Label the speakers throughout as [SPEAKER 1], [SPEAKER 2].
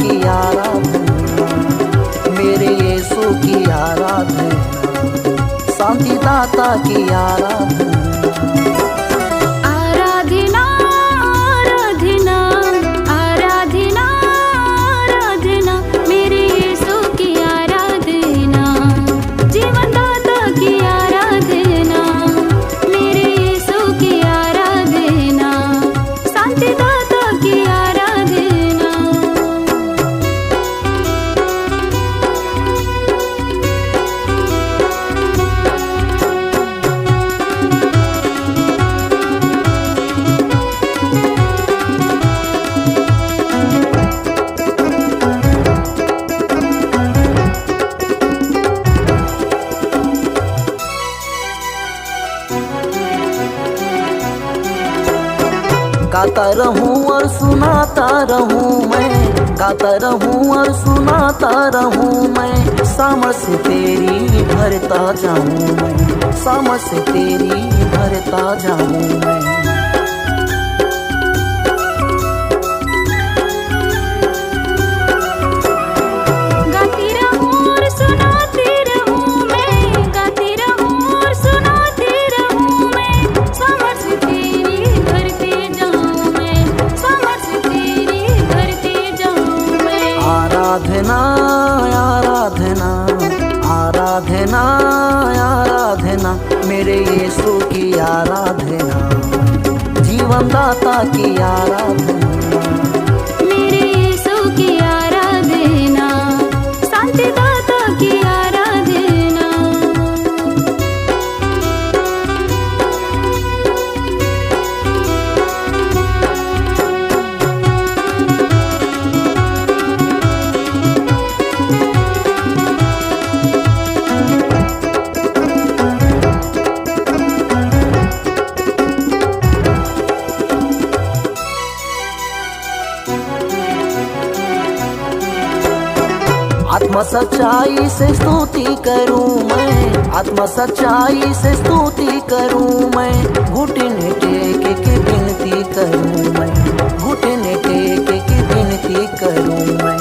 [SPEAKER 1] की आराधना, मेरे यीशु की आराधना, शांति दाता की आराधना।
[SPEAKER 2] आराधना आराधना आराधना आराधना, मेरे यीशु की आराधना, जीवन दाता की आराधना, मेरे यीशु की आराधना, शांति दाता की आराधना।
[SPEAKER 1] गाता रहूं और सुनाता रहूं मैं, गाता रहूं और सुनाता रहूं मैं, सामर्थ तेरी भरता जाऊं मैं, सामर्थ तेरी भरता जाऊं मैं।
[SPEAKER 2] गाती रहूं और सुनाती रहूं मैं, गाती रहूं और सुनाती रहूं मैं, सामर्थ तेरी भरते जाऊं मैं, सामर्थ तेरी भरते जाऊं मैं।
[SPEAKER 1] आराधना आराधना आराधना आराधना, मेरे यीशु की आराधना, जीवन दाता की आराधना,
[SPEAKER 2] मेरे यीशु की आराधना, शांति दाता की आराधना।
[SPEAKER 1] आत्मा सच्चाई से स्तुति करूं मैं, आत्मा सच्चाई से स्तुति करूं मैं, घुटने टेक के विनती करूं मैं, घुटने टेक के विनती करूं मैं।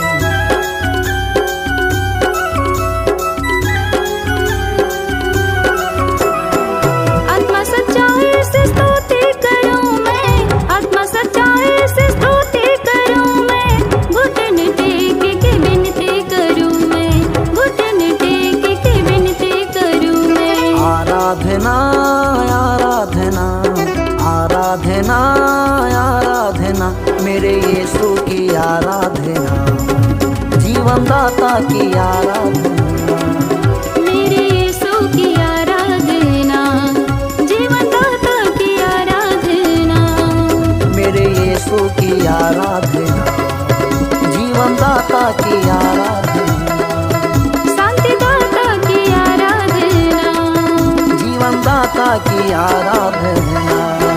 [SPEAKER 2] आत्मा सच्चाई से स्तुति करूं मैं, आत्मा सच्चाई से स्तुति करूं मैं, घुटने टेक के विनती करूं मैं, घुटने टेक के विनती करूं मैं।
[SPEAKER 1] आराधना आराधना आराधना आराधना, मेरे यीशु की आराधना, जीवन दाता की आराधना,
[SPEAKER 2] मेरे यीशु की आराधना, जीवन दाता की आराधना,
[SPEAKER 1] मेरे यीशु की आराधना, जीवन दाता की आराधना,
[SPEAKER 2] शांति दाता की आराधना,
[SPEAKER 1] जीवन दाता की आराधना।